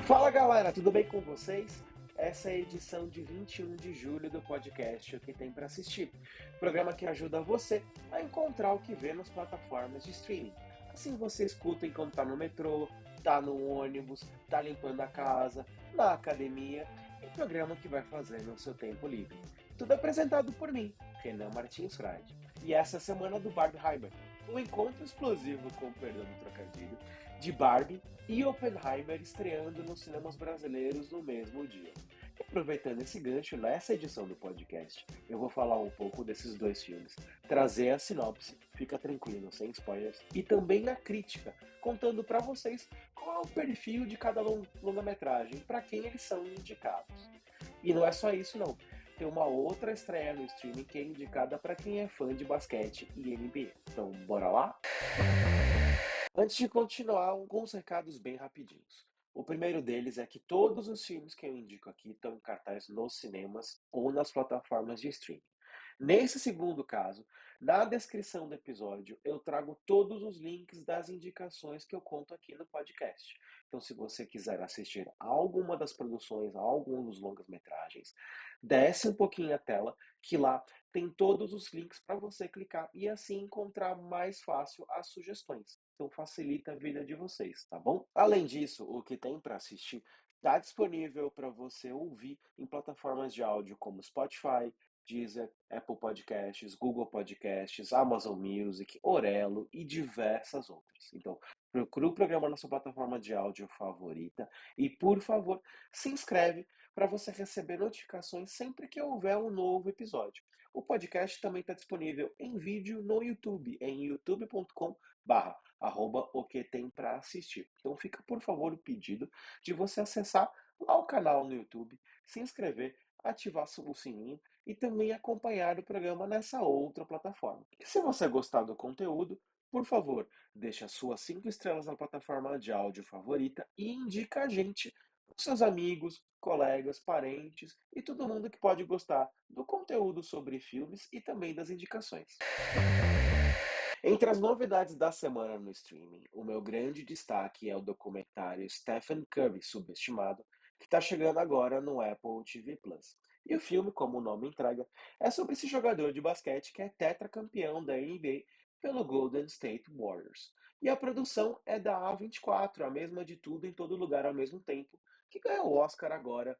Fala galera, tudo bem com vocês? Essa é a edição de 21 de julho do podcast O que Tem para Assistir, programa que ajuda você a encontrar o que vê nas plataformas de streaming. Assim você escuta enquanto tá no metrô, tá no ônibus, tá limpando a casa, na academia, e programa que vai fazer no seu tempo livre. Tudo apresentado por mim, Renan Martins Frade. E essa semana do Barbenheimer, um encontro explosivo, com perdão do trocadilho, de Barbie e Oppenheimer estreando nos cinemas brasileiros no mesmo dia. E aproveitando esse gancho, nessa edição do podcast, eu vou falar um pouco desses dois filmes, trazer a sinopse, fica tranquilo, sem spoilers, e também a crítica, contando para vocês qual é o perfil de cada longa-metragem, para quem eles são indicados. E não é só isso não, tem uma outra estreia no streaming que é indicada para quem é fã de basquete e NBA. Então, bora lá? Antes de continuar, alguns recados bem rapidinhos. O primeiro deles é que todos os filmes que eu indico aqui estão em cartaz nos cinemas ou nas plataformas de streaming. Nesse segundo caso, na descrição do episódio, eu trago todos os links das indicações que eu conto aqui no podcast. Então, se você quiser assistir a alguma das produções, a algum dos longas-metragens, desce um pouquinho a tela, que lá tem todos os links para você clicar e assim encontrar mais fácil as sugestões. Então, facilita a vida de vocês, tá bom? Além disso, o que tem para assistir está disponível para você ouvir em plataformas de áudio como Spotify, Deezer, Apple Podcasts, Google Podcasts, Amazon Music, Orelo e diversas outras. Então, procure o programa na sua plataforma de áudio favorita e, por favor, se inscreve para você receber notificações sempre que houver um novo episódio. O podcast também está disponível em vídeo no YouTube, em youtube.com/arroba o que tem para assistir. Então fica, por favor, o pedido de você acessar lá o canal no YouTube, se inscrever, ativar o sininho e também acompanhar o programa nessa outra plataforma. E se você gostar do conteúdo, por favor, deixe as suas 5 estrelas na plataforma de áudio favorita e indica a gente para seus amigos, colegas, parentes e todo mundo que pode gostar do conteúdo sobre filmes e também das indicações. Entre as novidades da semana no streaming, o meu grande destaque é o documentário Stephen Curry Subestimado, que está chegando agora no Apple TV Plus. E o filme, como o nome entrega, é sobre esse jogador de basquete que é tetracampeão da NBA pelo Golden State Warriors. E a produção é da A24, a mesma de Tudo em Todo Lugar ao Mesmo Tempo, que ganhou o Oscar agora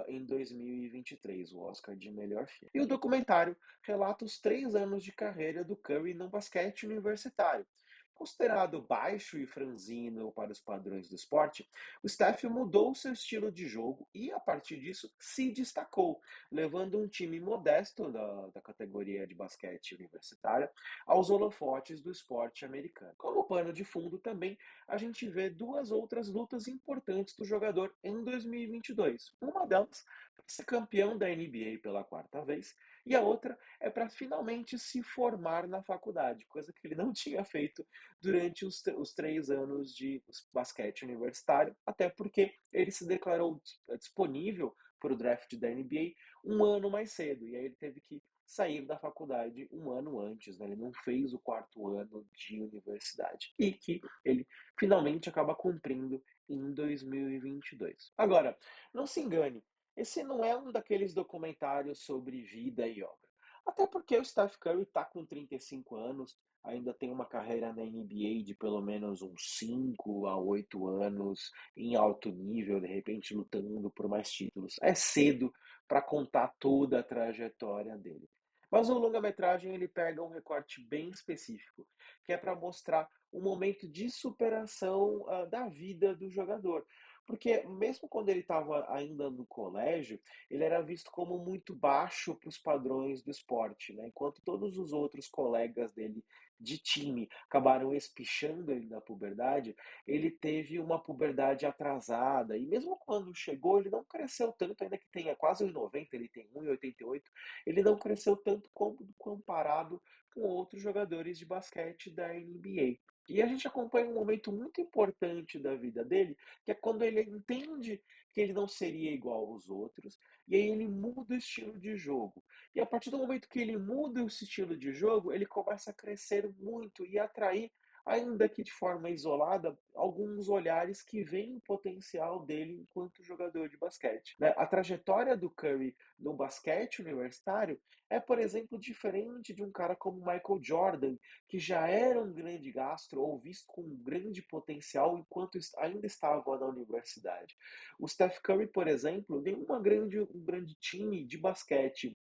em 2023, o Oscar de melhor filme. E o documentário relata os 3 anos de carreira do Curry no basquete universitário. Considerado baixo e franzino para os padrões do esporte, o Steph mudou seu estilo de jogo e, a partir disso, se destacou, levando um time modesto da categoria de basquete universitária aos holofotes do esporte americano. Como pano de fundo também, a gente vê duas outras lutas importantes do jogador em 2022. Uma delas para ser campeão da NBA pela 4ª vez e a outra é para finalmente se formar na faculdade, coisa que ele não tinha feito durante os 3 anos de basquete universitário, até porque ele se declarou disponível para o draft da NBA um ano mais cedo, e aí ele teve que sair da faculdade um ano antes, né? Ele não fez o 4º ano de universidade, e que ele finalmente acaba cumprindo em 2022. Agora, não se engane, esse não é um daqueles documentários sobre vida e obra. Até porque o Steph Curry está com 35 anos, ainda tem uma carreira na NBA de pelo menos uns 5 a 8 anos em alto nível, de repente lutando por mais títulos. É cedo para contar toda a trajetória dele. Mas o longa-metragem ele pega um recorte bem específico, que é para mostrar um momento de superação da vida do jogador. Porque mesmo quando ele estava ainda no colégio, ele era visto como muito baixo para os padrões do esporte, né? Enquanto todos os outros colegas dele de time acabaram espichando ele na puberdade, ele teve uma puberdade atrasada. E mesmo quando chegou, ele não cresceu tanto, ainda que tenha quase 1,90, ele tem 1,88, ele não cresceu tanto como comparado com outros jogadores de basquete da NBA. E a gente acompanha um momento muito importante da vida dele, que é quando ele entende que ele não seria igual aos outros, e aí ele muda o estilo de jogo. E a partir do momento que ele muda esse estilo de jogo, ele começa a crescer muito e atrair ainda que de forma isolada, alguns olhares que veem o potencial dele enquanto jogador de basquete, né? A trajetória do Curry no basquete universitário é, por exemplo, diferente de um cara como Michael Jordan, que já era um grande gastro ou visto com um grande potencial enquanto ainda estava na universidade. O Steph Curry, por exemplo, nenhuma um grande time de basquete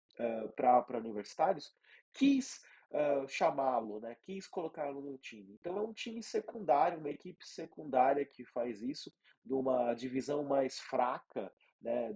para universitários quis chamá-lo, né? Quis colocá-lo no time. Então é um time secundário, uma equipe secundária que faz isso, numa divisão mais fraca, né,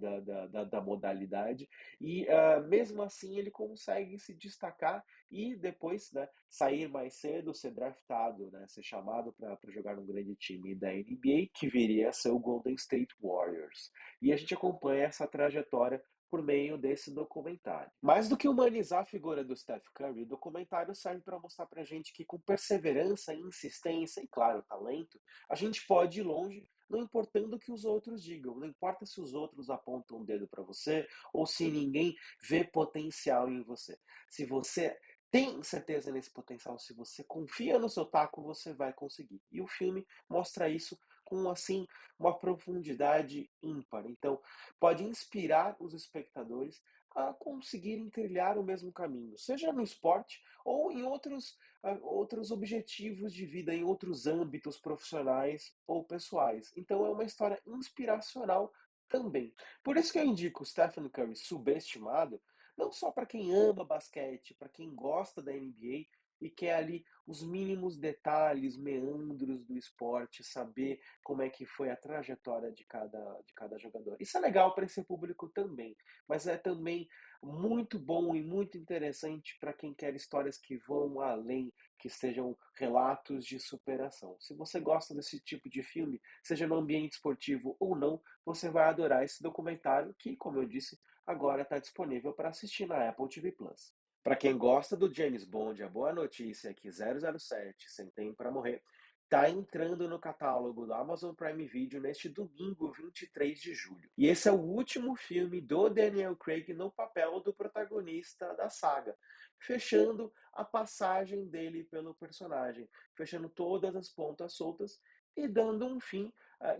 da modalidade, e mesmo assim ele consegue se destacar e depois, né, sair mais cedo, ser draftado, né, ser chamado para jogar num grande time da NBA, que viria a ser o Golden State Warriors. E a gente acompanha essa trajetória por meio desse documentário. Mais do que humanizar a figura do Steph Curry, o documentário serve para mostrar para a gente que com perseverança, insistência e, claro, talento, a gente pode ir longe, não importando o que os outros digam, não importa se os outros apontam o dedo para você ou se ninguém vê potencial em você. Se você tem certeza nesse potencial, se você confia no seu taco, você vai conseguir. E o filme mostra isso com, assim, uma profundidade ímpar. Então, pode inspirar os espectadores a conseguirem trilhar o mesmo caminho, seja no esporte ou em outros objetivos de vida, em outros âmbitos profissionais ou pessoais. Então é uma história inspiracional também. Por isso que eu indico o Stephen Curry subestimado, não só para quem ama basquete, para quem gosta da NBA e quer ali os mínimos detalhes, meandros do esporte, saber como é que foi a trajetória de cada jogador. Isso é legal para esse público também, mas é também muito bom e muito interessante para quem quer histórias que vão além, que sejam relatos de superação. Se você gosta desse tipo de filme, seja no ambiente esportivo ou não, você vai adorar esse documentário que, como eu disse, agora está disponível para assistir na Apple TV Plus. Para quem gosta do James Bond, a boa notícia é que 007, Sem Tempo para Morrer, está entrando no catálogo do Amazon Prime Video neste domingo, 23 de julho. E esse é o último filme do Daniel Craig no papel do protagonista da saga, fechando a passagem dele pelo personagem, fechando todas as pontas soltas e dando um fim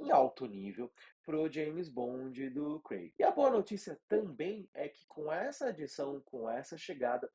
em alto nível para o James Bond do Craig. E a boa notícia também é que com essa adição, com essa chegada,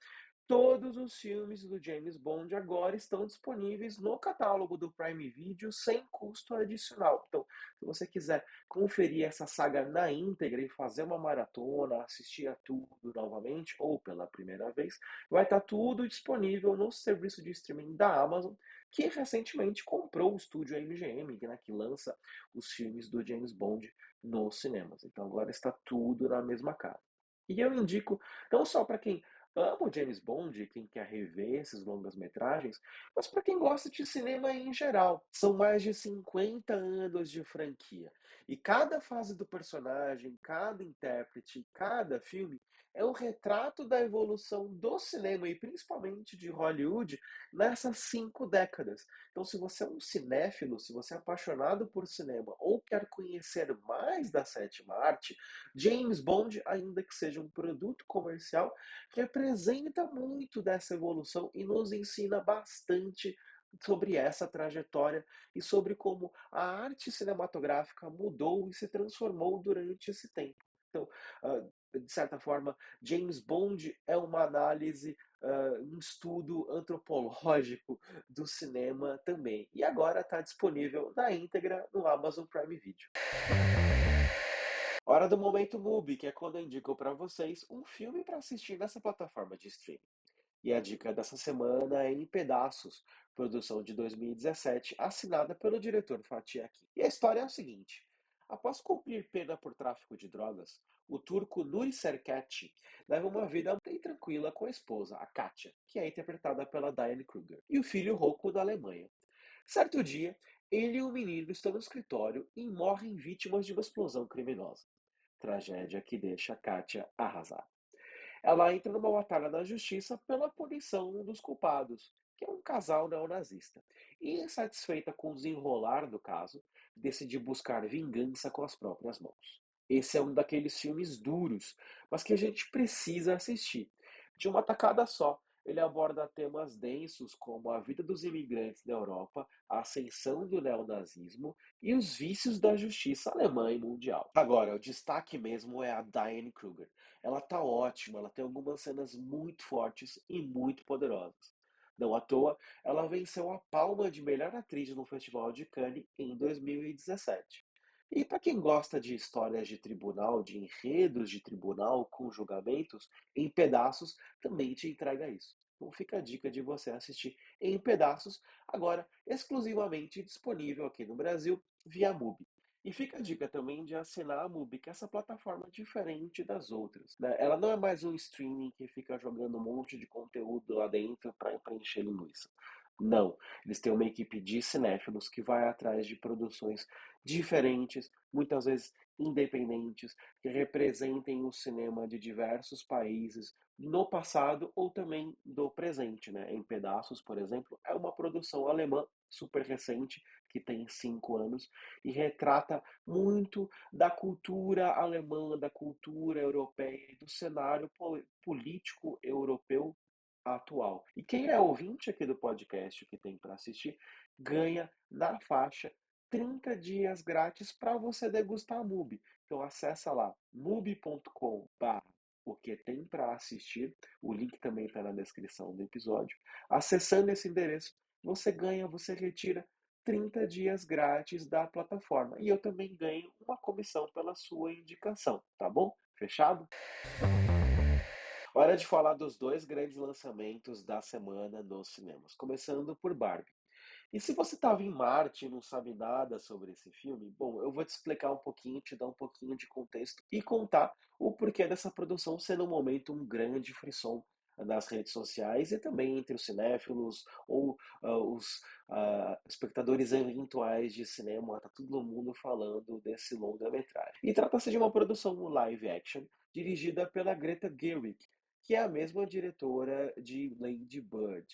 todos os filmes do James Bond agora estão disponíveis no catálogo do Prime Video sem custo adicional. Então, se você quiser conferir essa saga na íntegra e fazer uma maratona, assistir a tudo novamente ou pela primeira vez, vai estar tudo disponível no serviço de streaming da Amazon, que recentemente comprou o estúdio MGM, né, que lança os filmes do James Bond nos cinemas. Então agora está tudo na mesma casa. E eu indico não só para quem ama o James Bond, quem quer rever esses longas-metragens, mas para quem gosta de cinema em geral. São mais de 50 anos de franquia. E cada fase do personagem, cada intérprete, cada filme é um retrato da evolução do cinema e principalmente de Hollywood nessas 5 décadas. Então, se você é um cinéfilo, se você é apaixonado por cinema ou quer conhecer mais da sétima arte, James Bond, ainda que seja um produto comercial, representa muito dessa evolução e nos ensina bastante sobre essa trajetória e sobre como a arte cinematográfica mudou e se transformou durante esse tempo. Então, de certa forma, James Bond é uma análise, um estudo antropológico do cinema também. E agora está disponível na íntegra no Amazon Prime Video. Hora do Momento MUBI, que é quando eu indico para vocês um filme para assistir nessa plataforma de streaming. E a dica dessa semana é Em Pedaços, produção de 2017, assinada pelo diretor Fatih Akin. E a história é o seguinte: após cumprir pena por tráfico de drogas, o turco Nuri Serkeci leva uma vida bem tranquila com a esposa, a Katia, que é interpretada pela Diane Kruger, e o filho Rocco da Alemanha. Certo dia, ele e o menino estão no escritório e morrem vítimas de uma explosão criminosa. Tragédia que deixa Katia arrasada. Ela entra numa batalha na justiça pela punição dos culpados, que é um casal neonazista. E, insatisfeita com o desenrolar do caso, decide buscar vingança com as próprias mãos. Esse é um daqueles filmes duros, mas que a gente precisa assistir. De uma tacada só, Ele aborda temas densos como a vida dos imigrantes na Europa, a ascensão do neonazismo e os vícios da justiça alemã e mundial. Agora, o destaque mesmo é a Diane Kruger. Ela tá ótima, ela tem algumas cenas muito fortes e muito poderosas. Não à toa, ela venceu a Palma de Melhor Atriz no Festival de Cannes em 2017. E para quem gosta de histórias de tribunal, de enredos de tribunal com julgamentos, Em Pedaços também te entrega isso. Então fica a dica de você assistir Em Pedaços, agora exclusivamente disponível aqui no Brasil via MUBI. E fica a dica também de assinar a MUBI, que é essa plataforma diferente das outras, né? Ela não é mais um streaming que fica jogando um monte de conteúdo lá dentro para preencher linguiça. Não, eles têm uma equipe de cinéfilos que vai atrás de produções diferentes, muitas vezes independentes, que representem o cinema de diversos países no passado ou também do presente, né? Em Pedaços, por exemplo, é uma produção alemã super recente, que tem 5 anos, e retrata muito da cultura alemã, da cultura europeia e do cenário político europeu atual. E quem é ouvinte aqui do podcast que tem para assistir, ganha na faixa 30 dias grátis para você degustar a MUBI. Então acessa lá mubi.com/, porque tem para assistir. O link também está na descrição do episódio. Acessando esse endereço, você ganha, você retira 30 dias grátis da plataforma. E eu também ganho uma comissão pela sua indicação, tá bom? Fechado? Hora de falar dos dois grandes lançamentos da semana nos cinemas, começando por Barbie. E se você estava em Marte e não sabe nada sobre esse filme, bom, eu vou te explicar um pouquinho, te dar um pouquinho de contexto e contar o porquê dessa produção ser no momento um grande frisson nas redes sociais e também entre os cinéfilos ou os espectadores eventuais de cinema, tá todo mundo falando desse longa-metragem. E trata-se de uma produção live action dirigida pela Greta Gerwig, que é a mesma diretora de Lady Bird.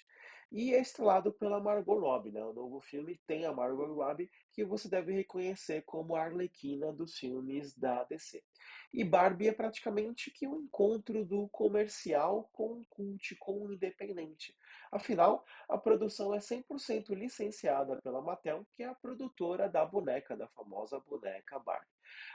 E é estrelado pela Margot Robbie, né? O novo filme tem a Margot Robbie, que você deve reconhecer como a Arlequina dos filmes da DC. E Barbie é praticamente que um encontro do comercial com o cult, com o independente. Afinal, a produção é 100% licenciada pela Mattel, que é a produtora da boneca, da famosa boneca Barbie.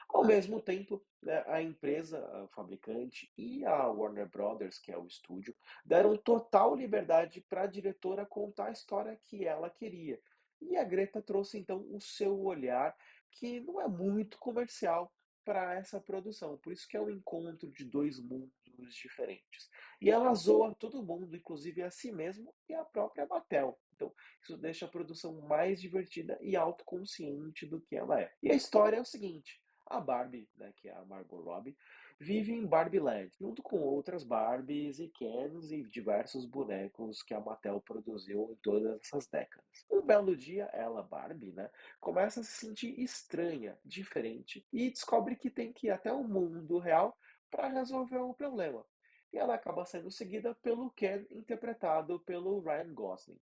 Ao mesmo tempo, né, a empresa, a fabricante e a Warner Brothers, que é o estúdio, deram total liberdade para a diretora contar a história que ela queria. E a Greta trouxe então o seu olhar, que não é muito comercial para essa produção. Por isso que é um encontro de dois mundos diferentes. E ela zoa todo mundo, inclusive a si mesmo e a própria Mattel. Então, isso deixa a produção mais divertida e autoconsciente do que ela é. E a história é o seguinte: a Barbie, né, que é a Margot Robbie, vive em Barbieland, junto com outras Barbies e Kens e diversos bonecos que a Mattel produziu em todas essas décadas. Um belo dia, ela, Barbie, né, começa a se sentir estranha, diferente, e descobre que tem que ir até o mundo real para resolver o problema. E ela acaba sendo seguida pelo Ken, interpretado pelo Ryan Gosling.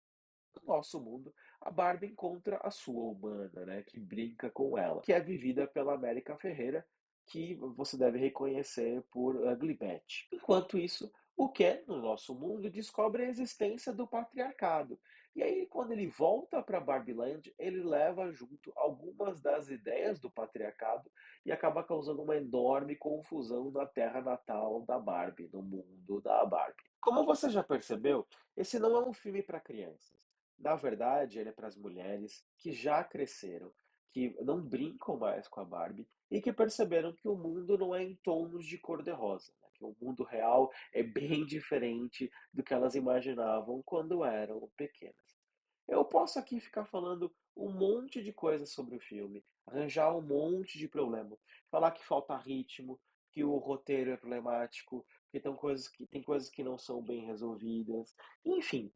No nosso mundo, a Barbie encontra a sua humana, né, que brinca com ela, que é vivida pela América Ferreira, que você deve reconhecer por Ugly Betty. Enquanto isso, o Ken, no nosso mundo, descobre a existência do patriarcado. E aí, quando ele volta para Barbieland, ele leva junto algumas das ideias do patriarcado e acaba causando uma enorme confusão na terra natal da Barbie, no mundo da Barbie. Como você já percebeu, esse não é um filme para crianças. Na verdade, ele é para as mulheres que já cresceram, que não brincam mais com a Barbie e que perceberam que o mundo não é em tons de cor-de-rosa, né? Que o mundo real é bem diferente do que elas imaginavam quando eram pequenas. Eu posso aqui ficar falando um monte de coisas sobre o filme, arranjar um monte de problema, falar que falta ritmo, que o roteiro é problemático, que tem coisas que não são bem resolvidas, enfim.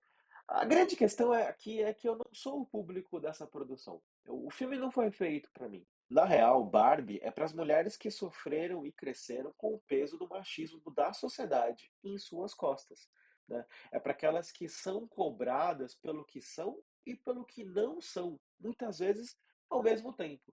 A grande questão aqui é que eu não sou o público dessa produção. O filme não foi feito para mim. Na real, Barbie é para as mulheres que sofreram e cresceram com o peso do machismo da sociedade em suas costas, né? É para aquelas que são cobradas pelo que são e pelo que não são, muitas vezes ao mesmo tempo.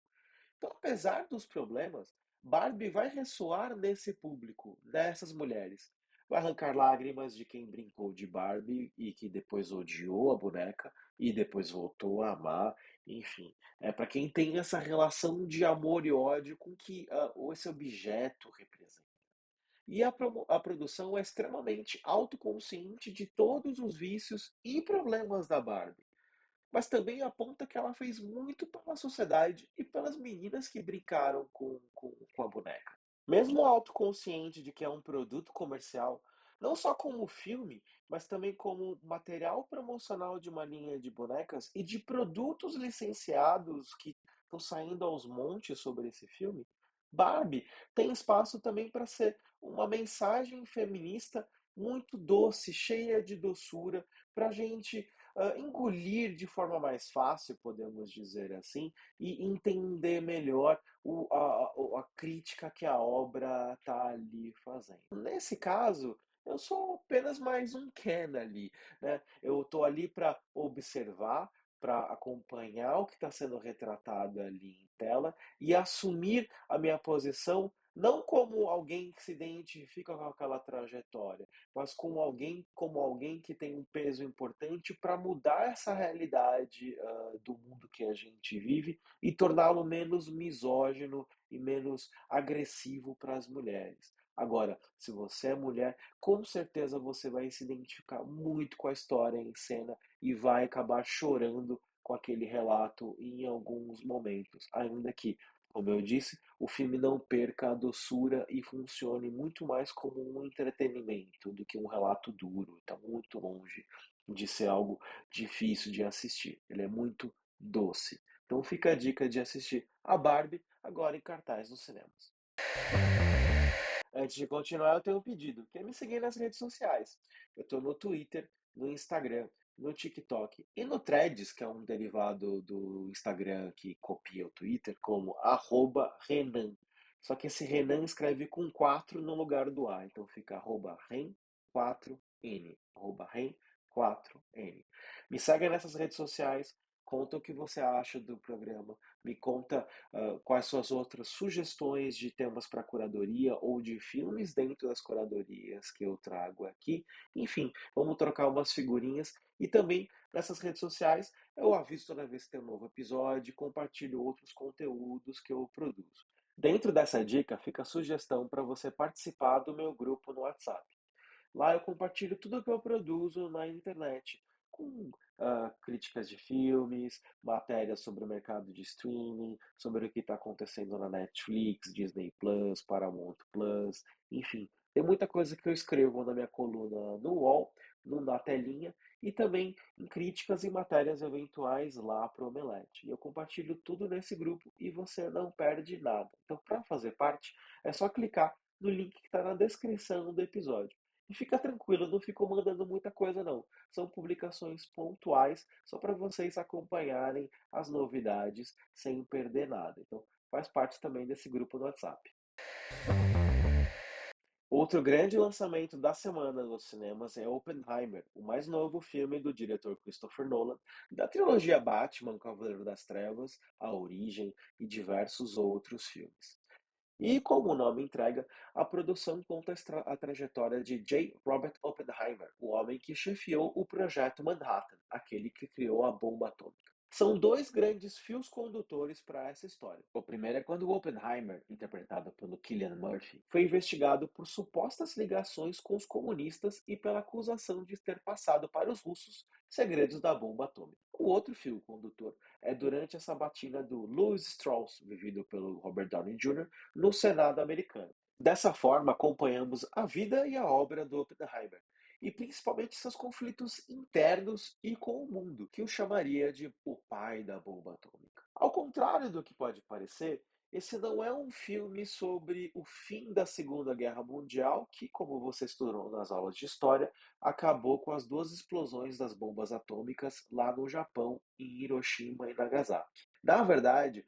Então, apesar dos problemas, Barbie vai ressoar nesse público, nessas mulheres. vai arrancar lágrimas de quem brincou de Barbie e que depois odiou a boneca e depois voltou a amar, enfim. É para quem tem essa relação de amor e ódio com que esse objeto representa. E a produção é extremamente autoconsciente de todos os vícios e problemas da Barbie, mas também aponta que ela fez muito pela sociedade e pelas meninas que brincaram com a boneca. Mesmo autoconsciente de que é um produto comercial, não só como filme, mas também como material promocional de uma linha de bonecas e de produtos licenciados que estão saindo aos montes sobre esse filme, Barbie tem espaço também para ser uma mensagem feminista muito doce, cheia de doçura, para a gente engolir de forma mais fácil, podemos dizer assim, e entender melhor a crítica que a obra está ali fazendo. Nesse caso, eu sou apenas mais um Ken ali, né? Eu estou ali para observar, para acompanhar o que está sendo retratado ali em tela e assumir a minha posição não como alguém que se identifica com aquela trajetória, mas como alguém que tem um peso importante para mudar essa realidade do mundo que a gente vive e torná-lo menos misógino e menos agressivo para as mulheres. Agora, se você é mulher, com certeza você vai se identificar muito com a história em cena e vai acabar chorando com aquele relato em alguns momentos, ainda que, como eu disse, o filme não perca a doçura e funcione muito mais como um entretenimento do que um relato duro. Está muito longe de ser algo difícil de assistir. Ele é muito doce. Então fica a dica de assistir a Barbie agora em cartaz nos cinemas. Antes de continuar, eu tenho um pedido. Quer me seguir nas redes sociais? Eu estou no Twitter, no Instagram, no TikTok e no Threads, que é um derivado do Instagram que copia o Twitter, como @Renan. Só que esse Renan escreve com 4 no lugar do A, então fica @Ren4N, @Ren4N. Me segue nessas redes sociais, conta o que você acha do programa, me conta quais suas outras sugestões de temas para curadoria ou de filmes dentro das curadorias que eu trago aqui. Enfim, vamos trocar umas figurinhas e também nessas redes sociais eu aviso toda vez que tem um novo episódio e compartilho outros conteúdos que eu produzo. Dentro dessa dica fica a sugestão para você participar do meu grupo no WhatsApp. Lá eu compartilho tudo o que eu produzo na internet, com críticas de filmes, matérias sobre o mercado de streaming, sobre o que está acontecendo na Netflix, Disney Plus, Paramount Plus, enfim. Tem muita coisa que eu escrevo na minha coluna no UOL, na telinha, e também em críticas e matérias eventuais lá para o Omelete. E eu compartilho tudo nesse grupo e você não perde nada. Então, para fazer parte, é só clicar no link que está na descrição do episódio. E fica tranquilo, eu não fico mandando muita coisa não. São publicações pontuais, só para vocês acompanharem as novidades sem perder nada. Então, faz parte também desse grupo do WhatsApp. Outro grande lançamento da semana nos cinemas é Oppenheimer, o mais novo filme do diretor Christopher Nolan, da trilogia Batman, Cavaleiro das Trevas, A Origem e diversos outros filmes. E, como o nome entrega, a produção conta a trajetória de J. Robert Oppenheimer, o homem que chefiou o projeto Manhattan, aquele que criou a bomba atômica. São dois grandes fios condutores para essa história. O primeiro é quando Oppenheimer, interpretado pelo Cillian Murphy, foi investigado por supostas ligações com os comunistas e pela acusação de ter passado para os russos segredos da bomba atômica. O outro fio condutor é durante a sabatina do Louis Strauss, vivido pelo Robert Downey Jr., no Senado americano. Dessa forma, acompanhamos a vida e a obra do Oppenheimer, e principalmente seus conflitos internos e com o mundo, que o chamaria de o pai da bomba atômica. Ao contrário do que pode parecer, esse não é um filme sobre o fim da Segunda Guerra Mundial, que, como você estudou nas aulas de história, acabou com as duas explosões das bombas atômicas lá no Japão, em Hiroshima e Nagasaki. Na verdade,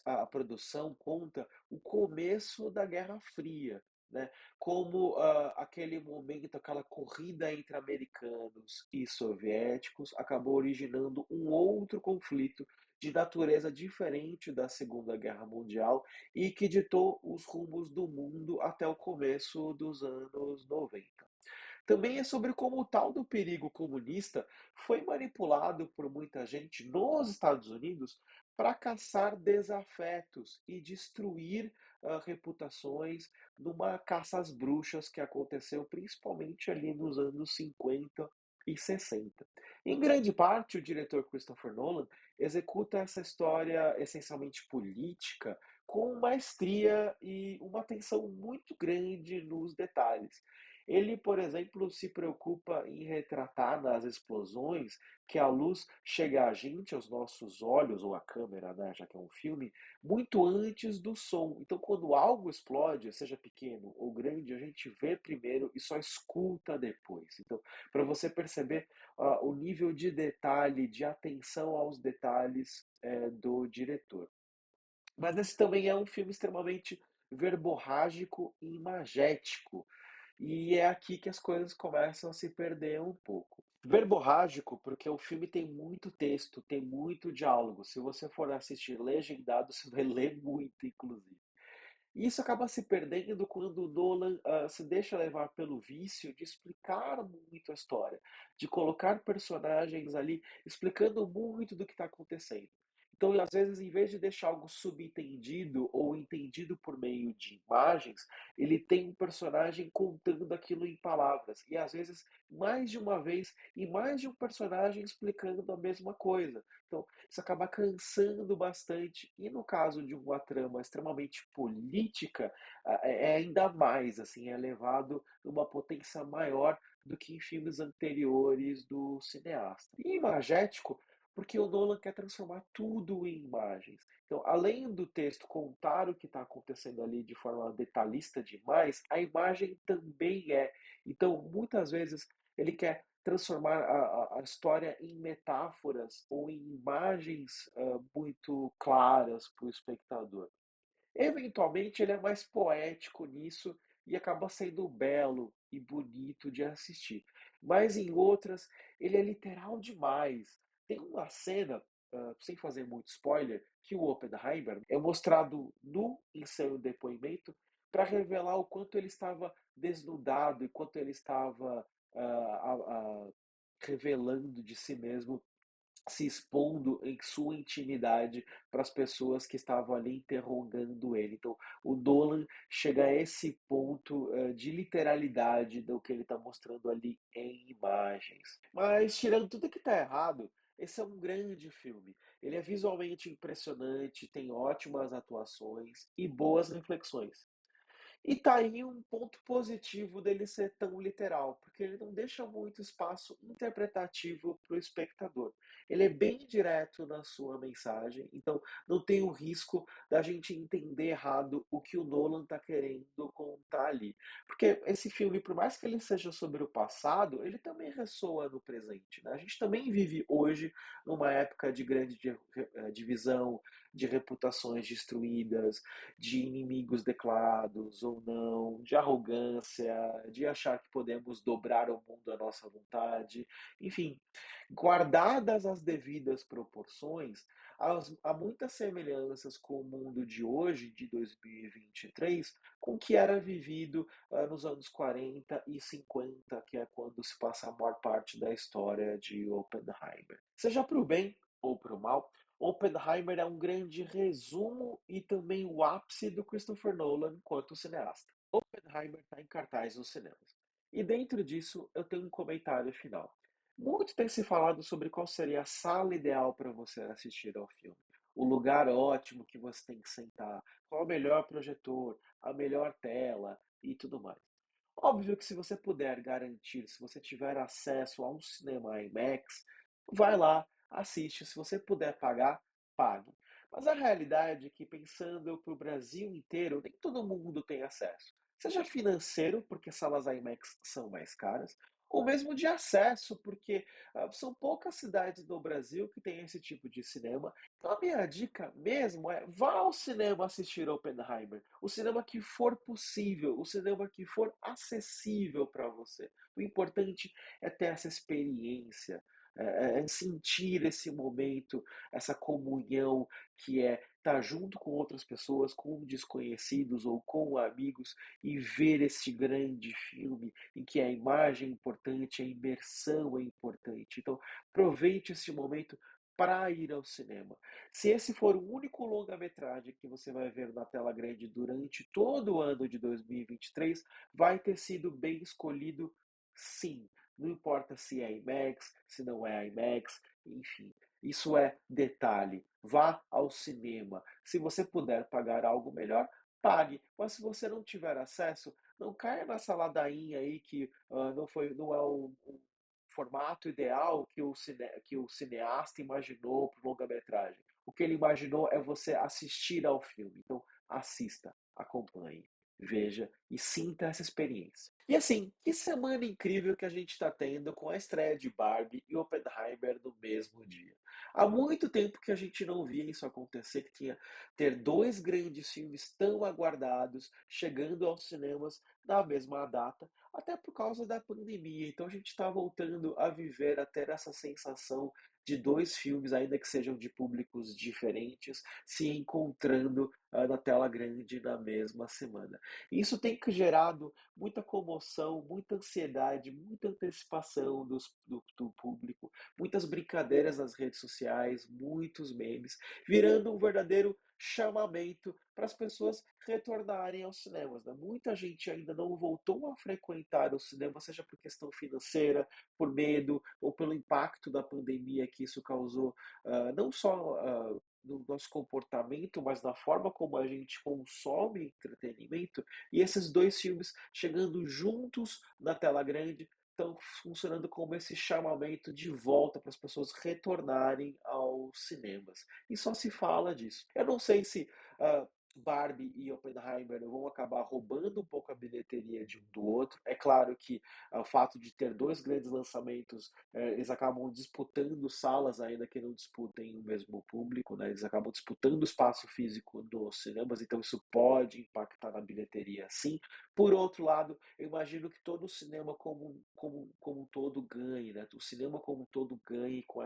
a produção conta o começo da Guerra Fria, né? Como aquele momento, aquela corrida entre americanos e soviéticos acabou originando um outro conflito de natureza diferente da Segunda Guerra Mundial e que ditou os rumos do mundo até o começo dos anos 90. Também é sobre como o tal do perigo comunista foi manipulado por muita gente nos Estados Unidos para caçar desafetos e destruir reputações numa caça às bruxas que aconteceu principalmente ali nos anos 50 e 60. Em grande parte, o diretor Christopher Nolan executa essa história essencialmente política com maestria e uma atenção muito grande nos detalhes. Ele, por exemplo, se preocupa em retratar nas explosões que a luz chega a gente, aos nossos olhos, ou à câmera, né, já que é um filme, muito antes do som. Então, quando algo explode, seja pequeno ou grande, a gente vê primeiro e só escuta depois. Então, para você perceber o nível de detalhe, de atenção aos detalhes do diretor. Mas esse também é um filme extremamente verborrágico e imagético. E é aqui que as coisas começam a se perder um pouco. Verborrágico, porque o filme tem muito texto, tem muito diálogo. Se você for assistir legendado, você vai ler muito, inclusive. E isso acaba se perdendo quando o Nolan se deixa levar pelo vício de explicar muito a história, de colocar personagens ali explicando muito do que está acontecendo. Então, às vezes, em vez de deixar algo subentendido ou entendido por meio de imagens, ele tem um personagem contando aquilo em palavras. E às vezes, mais de uma vez, e mais de um personagem explicando a mesma coisa. Então, isso acaba cansando bastante. E no caso de uma trama extremamente política, é ainda mais, assim, é levado numa potência maior do que em filmes anteriores do cineasta. E imagético, porque o Nolan quer transformar tudo em imagens. Então, além do texto contar o que está acontecendo ali de forma detalhista demais, a imagem também é. Então, muitas vezes, ele quer transformar a história em metáforas ou em imagens muito claras para o espectador. Eventualmente, ele é mais poético nisso e acaba sendo belo e bonito de assistir. Mas em outras, ele é literal demais. Tem uma cena, sem fazer muito spoiler, que o Oppenheimer é mostrado nu em seu depoimento para revelar o quanto ele estava desnudado e quanto ele estava revelando de si mesmo, se expondo em sua intimidade para as pessoas que estavam ali interrogando ele. Então, o Nolan chega a esse ponto de literalidade do que ele está mostrando ali em imagens. Mas, tirando tudo que está errado, esse é um grande filme. Ele é visualmente impressionante, tem ótimas atuações e boas reflexões. E tá aí um ponto positivo dele ser tão literal, porque ele não deixa muito espaço interpretativo para o espectador. Ele é bem direto na sua mensagem, então não tem o risco da gente entender errado o que o Nolan está querendo contar ali. Porque esse filme, por mais que ele seja sobre o passado, ele também ressoa no presente, né? A gente também vive hoje numa época de grande divisão, de reputações destruídas, de inimigos declarados ou não, de arrogância, de achar que podemos dobrar o mundo à nossa vontade. Enfim, guardadas as devidas proporções, há muitas semelhanças com o mundo de hoje, de 2023, com o que era vivido nos anos 40 e 50, que é quando se passa a maior parte da história de Oppenheimer. Seja para o bem ou para o mal, Oppenheimer é um grande resumo e também o ápice do Christopher Nolan enquanto cineasta. Oppenheimer está em cartaz nos cinemas. E dentro disso, eu tenho um comentário final. Muito tem se falado sobre qual seria a sala ideal para você assistir ao filme. O lugar ótimo que você tem que sentar, qual o melhor projetor, a melhor tela e tudo mais. Óbvio que se você puder garantir, se você tiver acesso a um cinema IMAX, vai lá, assiste. Se você puder pagar, pague. Mas a realidade é que, pensando para o Brasil inteiro, nem todo mundo tem acesso. Seja financeiro, porque salas IMAX são mais caras, ou mesmo de acesso, porque são poucas cidades no Brasil que têm esse tipo de cinema. Então, a minha dica mesmo é vá ao cinema assistir Oppenheimer. O cinema que for possível, o cinema que for acessível para você. O importante é ter essa experiência. sentir esse momento, essa comunhão que é estar junto com outras pessoas, com desconhecidos ou com amigos e ver esse grande filme em que a imagem é importante, a imersão é importante. Então, aproveite esse momento para ir ao cinema. Se esse for o único longa-metragem que você vai ver na tela grande durante todo o ano de 2023, vai ter sido bem escolhido, sim. Não importa se é IMAX, se não é IMAX, enfim. Isso é detalhe. Vá ao cinema. Se você puder pagar algo melhor, pague. Mas se você não tiver acesso, não caia nessa ladainha aí que não é o formato ideal que o cineasta imaginou para o longa-metragem. O que ele imaginou é você assistir ao filme. Então, assista, acompanhe, veja e sinta essa experiência. E assim, que semana incrível que a gente está tendo com a estreia de Barbie e Oppenheimer no mesmo dia. Há muito tempo que a gente não via isso acontecer, que tinha ter dois grandes filmes tão aguardados chegando aos cinemas na mesma data, até por causa da pandemia. Então a gente está voltando a viver, a ter essa sensação de dois filmes, ainda que sejam de públicos diferentes, se encontrando na tela grande na mesma semana. Isso tem gerado muita comoção, muita ansiedade, muita antecipação do público, muitas brincadeiras nas redes sociais, muitos memes, virando um verdadeiro chamamento para as pessoas retornarem aos cinemas, né? Muita gente ainda não voltou a frequentar o cinema, seja por questão financeira, por medo ou pelo impacto da pandemia que isso causou, não só no nosso comportamento, mas na forma como a gente consome entretenimento. E esses dois filmes chegando juntos na tela grande estão funcionando como esse chamamento de volta para as pessoas retornarem aos cinemas. E só se fala disso. Eu não sei se Barbie e Oppenheimer vão acabar roubando um pouco a bilheteria de um do outro. É claro que o fato de ter dois grandes lançamentos, eles acabam disputando salas, ainda que não disputem o mesmo público, né? Eles acabam disputando o espaço físico dos cinemas, então isso pode impactar na bilheteria, sim. Por outro lado, eu imagino que todo o cinema como um todo ganhe, né? O cinema como um todo ganhe com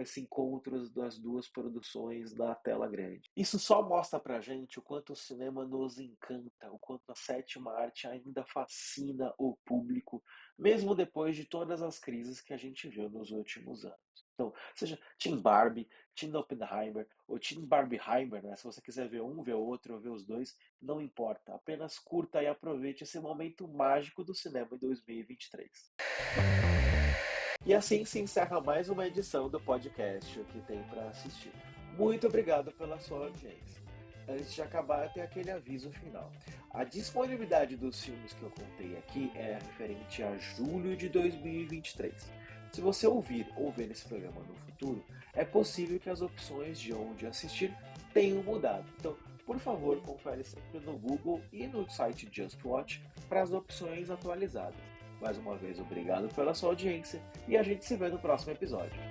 esse encontro das duas produções na tela grande. Isso só mostra pra gente o quanto o cinema nos encanta, o quanto a sétima arte ainda fascina o público, mesmo depois de todas as crises que a gente viu nos últimos anos. Então, seja Team Barbie, Team Oppenheimer ou Team Barbieheimer, né? Se você quiser ver um, ver o outro ou ver os dois, não importa. Apenas curta e aproveite esse momento mágico do cinema em 2023. E assim se encerra mais uma edição do podcast O que tem para assistir. Muito obrigado pela sua audiência. Antes de acabar, tem aquele aviso final. A disponibilidade dos filmes que eu contei aqui é referente a julho de 2023. Se você ouvir ou ver esse programa no futuro, é possível que as opções de onde assistir tenham mudado. Então, por favor, confere sempre no Google e no site Just Watch para as opções atualizadas. Mais uma vez, obrigado pela sua audiência e a gente se vê no próximo episódio.